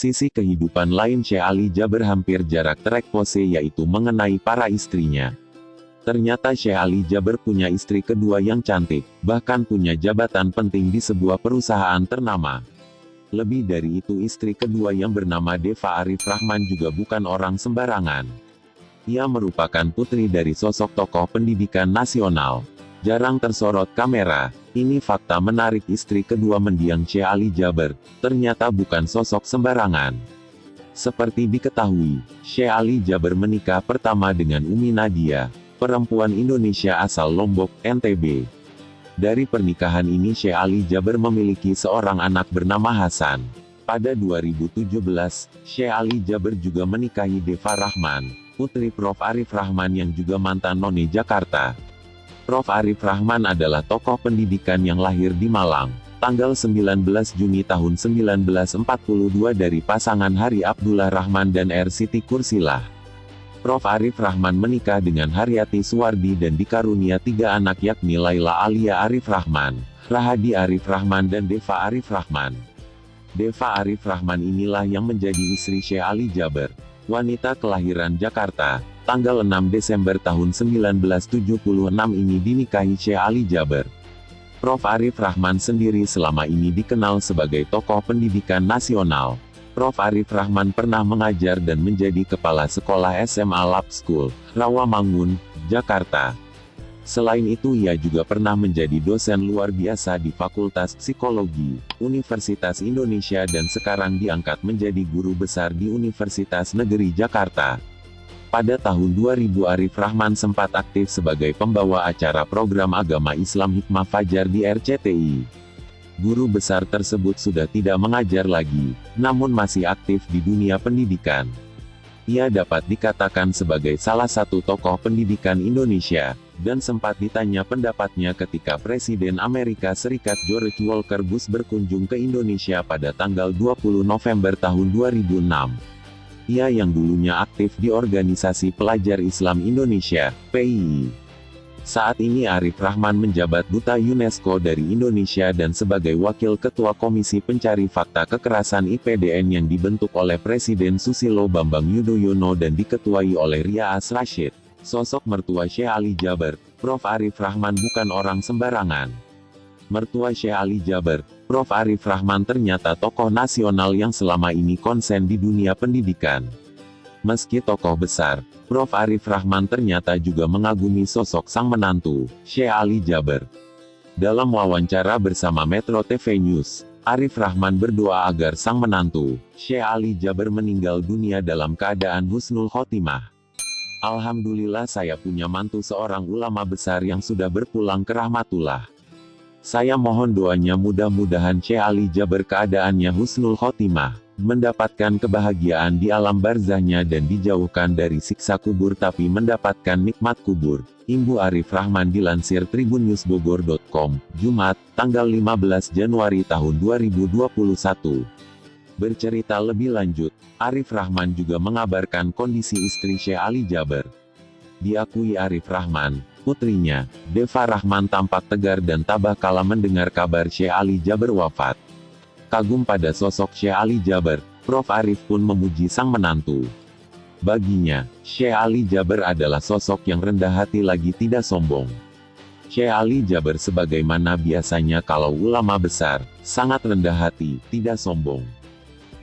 Sisi kehidupan lain Syekh Ali Jaber hampir jarak terekspose, yaitu mengenai para istrinya. Ternyata Syekh Ali Jaber punya istri kedua yang cantik, bahkan punya jabatan penting di sebuah perusahaan ternama. Lebih dari itu, istri kedua yang bernama Deva Arif Rahman juga bukan orang sembarangan. Ia merupakan putri dari sosok tokoh pendidikan nasional. Jarang tersorot kamera. Ini fakta menarik, istri kedua mendiang Syekh Ali Jaber ternyata bukan sosok sembarangan. Seperti diketahui, Syekh Ali Jaber menikah pertama dengan Umi Nadia, perempuan Indonesia asal Lombok, NTB. Dari pernikahan ini Syekh Ali Jaber memiliki seorang anak bernama Hasan. Pada 2017, Syekh Ali Jaber juga menikahi Deva Rahman, putri Prof. Arif Rahman yang juga mantan None Jakarta. Prof. Arif Rahman adalah tokoh pendidikan yang lahir di Malang, tanggal 19 Juni tahun 1942 dari pasangan Hari Abdullah Rahman dan R. Siti Kursilah. Prof. Arif Rahman menikah dengan Haryati Suwardi dan dikarunia 3 anak, yakni Laila Alia Arif Rahman, Rahadi Arif Rahman dan Deva Arif Rahman. Deva Arif Rahman inilah yang menjadi istri Syekh Ali Jaber, wanita kelahiran Jakarta, tanggal 6 Desember tahun 1976 ini dinikahi Syekh Ali Jaber. Prof. Arif Rahman sendiri selama ini dikenal sebagai tokoh pendidikan nasional. Prof. Arif Rahman pernah mengajar dan menjadi kepala sekolah SMA Lab School, Rawamangun, Jakarta. Selain itu ia juga pernah menjadi dosen luar biasa di Fakultas Psikologi, Universitas Indonesia dan sekarang diangkat menjadi guru besar di Universitas Negeri Jakarta. Pada tahun 2000 Arif Rahman sempat aktif sebagai pembawa acara program agama Islam Hikmah Fajar di RCTI. Guru besar tersebut sudah tidak mengajar lagi, namun masih aktif di dunia pendidikan. Ia dapat dikatakan sebagai salah satu tokoh pendidikan Indonesia, dan sempat ditanya pendapatnya ketika Presiden Amerika Serikat George Walker Bush berkunjung ke Indonesia pada tanggal 20 November tahun 2006. Ia yang dulunya aktif di Organisasi Pelajar Islam Indonesia, PII. Saat ini Arif Rahman menjabat Duta UNESCO dari Indonesia dan sebagai Wakil Ketua Komisi Pencari Fakta Kekerasan IPDN yang dibentuk oleh Presiden Susilo Bambang Yudhoyono dan diketuai oleh Riyaaz Rasyid. Sosok mertua Syekh Ali Jaber, Prof. Arif Rahman bukan orang sembarangan. Mertua Syekh Ali Jaber, Prof. Arif Rahman ternyata tokoh nasional yang selama ini konsen di dunia pendidikan. Meski tokoh besar, Prof. Arif Rahman ternyata juga mengagumi sosok sang menantu, Syekh Ali Jaber. Dalam wawancara bersama Metro TV News, Arif Rahman berdoa agar sang menantu, Syekh Ali Jaber meninggal dunia dalam keadaan husnul khotimah. Alhamdulillah saya punya mantu seorang ulama besar yang sudah berpulang ke rahmatullah. Saya mohon doanya mudah-mudahan Syekh Ali Jaber keadaannya husnul khotimah, mendapatkan kebahagiaan di alam barzahnya dan dijauhkan dari siksa kubur tapi mendapatkan nikmat kubur. Ibu Arif Rahman dilansir tribunnews.bogor.com, Jumat, tanggal 15 Januari tahun 2021. Bercerita lebih lanjut, Arif Rahman juga mengabarkan kondisi istri Syekh Ali Jaber. Diakui Arif Rahman, putrinya, Deva Rahman tampak tegar dan tabah kala mendengar kabar Syekh Ali Jaber wafat. Kagum pada sosok Syekh Ali Jaber, Prof. Arif pun memuji sang menantu. Baginya, Syekh Ali Jaber adalah sosok yang rendah hati lagi tidak sombong. Syekh Ali Jaber sebagaimana biasanya kalau ulama besar, sangat rendah hati, tidak sombong.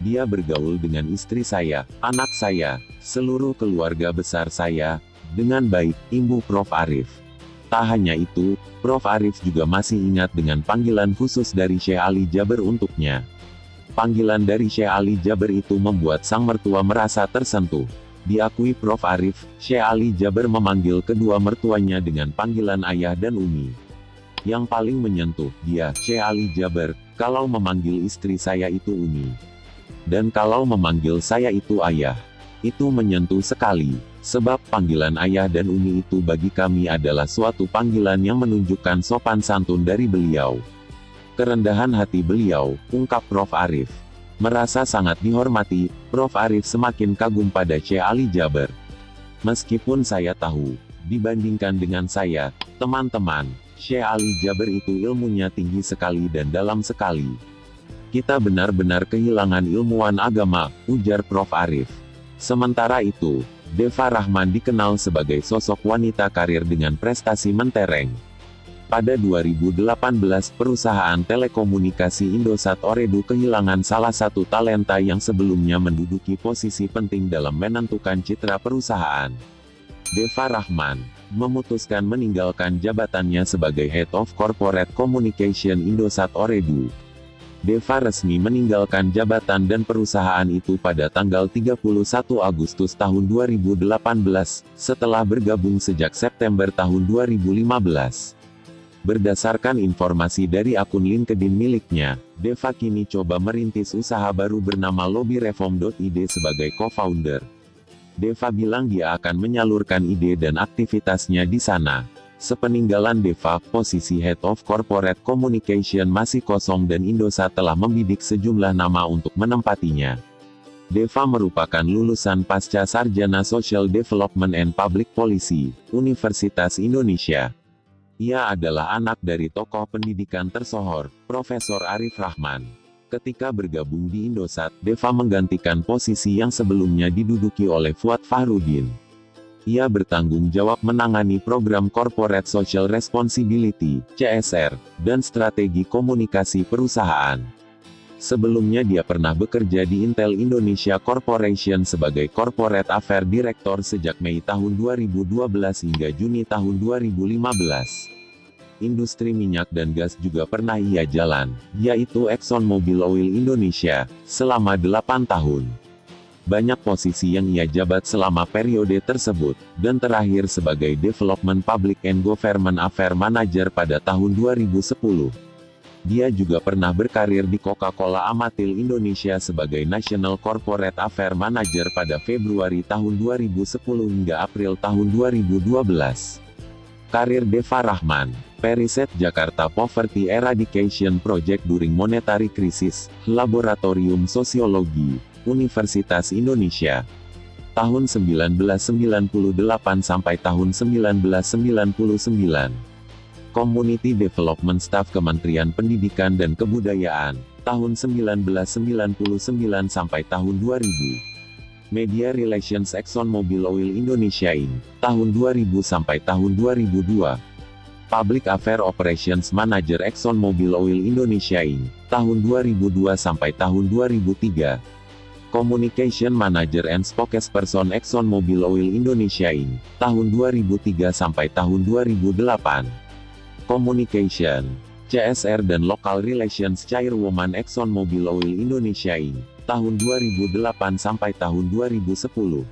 Dia bergaul dengan istri saya, anak saya, seluruh keluarga besar saya, dengan baik, imbu Prof. Arif. Tak hanya itu, Prof. Arif juga masih ingat dengan panggilan khusus dari Syekh Ali Jaber untuknya. Panggilan dari Syekh Ali Jaber itu membuat sang mertua merasa tersentuh. Diakui Prof. Arif, Syekh Ali Jaber memanggil kedua mertuanya dengan panggilan ayah dan umi. Yang paling menyentuh, dia, Syekh Ali Jaber, kalau memanggil istri saya itu umi. Dan kalau memanggil saya itu ayah. Itu menyentuh sekali. Sebab panggilan ayah dan umi itu bagi kami adalah suatu panggilan yang menunjukkan sopan santun dari beliau. Kerendahan hati beliau, ungkap Prof. Arif. Merasa sangat dihormati, Prof. Arif semakin kagum pada Syekh Ali Jaber. Meskipun saya tahu, dibandingkan dengan saya, teman-teman, Syekh Ali Jaber itu ilmunya tinggi sekali dan dalam sekali. Kita benar-benar kehilangan ilmuwan agama, ujar Prof. Arif. Sementara itu, Deva Rahman dikenal sebagai sosok wanita karir dengan prestasi mentereng. Pada 2018, perusahaan telekomunikasi Indosat Ooredoo kehilangan salah satu talenta yang sebelumnya menduduki posisi penting dalam menentukan citra perusahaan. Deva Rahman memutuskan meninggalkan jabatannya sebagai Head of Corporate Communication Indosat Ooredoo. Deva resmi meninggalkan jabatan dan perusahaan itu pada tanggal 31 Agustus tahun 2018, setelah bergabung sejak September tahun 2015. Berdasarkan informasi dari akun LinkedIn miliknya, Deva kini coba merintis usaha baru bernama LobbyReform.id sebagai co-founder. Deva bilang dia akan menyalurkan ide dan aktivitasnya di sana. Sepeninggalan Deva, posisi Head of Corporate Communication masih kosong dan Indosat telah membidik sejumlah nama untuk menempatinya. Deva merupakan lulusan pasca sarjana Social Development and Public Policy, Universitas Indonesia. Ia adalah anak dari tokoh pendidikan tersohor, Profesor Arif Rahman. Ketika bergabung di Indosat, Deva menggantikan posisi yang sebelumnya diduduki oleh Fuad Fahrudin. Ia bertanggung jawab menangani program Corporate Social Responsibility, CSR, dan strategi komunikasi perusahaan. Sebelumnya dia pernah bekerja di Intel Indonesia Corporation sebagai Corporate Affairs Director sejak Mei tahun 2012 hingga Juni tahun 2015. Industri minyak dan gas juga pernah ia jalan, yaitu ExxonMobil Oil Indonesia, selama 8 tahun. Banyak posisi yang ia jabat selama periode tersebut, dan terakhir sebagai Development Public and Government Affairs Manager pada tahun 2010. Dia juga pernah berkarir di Coca-Cola Amatil Indonesia sebagai National Corporate Affairs Manager pada Februari tahun 2010 hingga April tahun 2012. Karir Deva Rahman, Periset Jakarta Poverty Eradication Project during Monetary Crisis, Laboratorium Sosiologi, Universitas Indonesia. Tahun 1998 sampai tahun 1999. Community Development Staff Kementerian Pendidikan dan Kebudayaan, tahun 1999 sampai tahun 2000. Media Relations ExxonMobil Oil Indonesia Inc., tahun 2000 sampai tahun 2002. Public Affairs Operations Manager ExxonMobil Oil Indonesia Inc., tahun 2002 sampai tahun 2003. Communication Manager and Spokesperson ExxonMobil Oil Indonesia Inc., tahun 2003 sampai tahun 2008. Communication, CSR dan Local Relations Chairwoman ExxonMobil Oil Indonesia Inc., tahun 2008 sampai tahun 2010.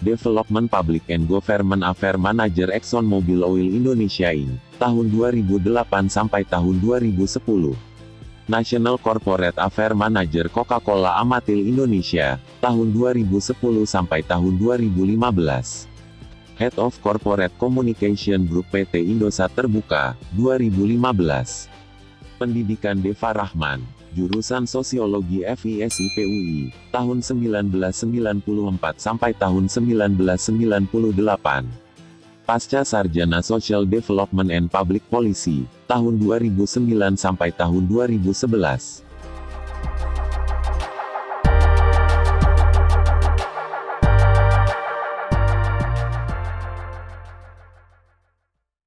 Development Public and Government Affairs Manager ExxonMobil Oil Indonesia Inc., tahun 2008 sampai tahun 2010. National Corporate Affairs Manager Coca-Cola Amatil Indonesia, tahun 2010 sampai tahun 2015. Head of Corporate Communication Group PT Indosat Terbuka, 2015. Pendidikan Deva Rahman, jurusan Sosiologi FISIP UI, tahun 1994 sampai tahun 1998. Pasca sarjana Social Development and Public Policy, tahun 2009 sampai tahun 2011.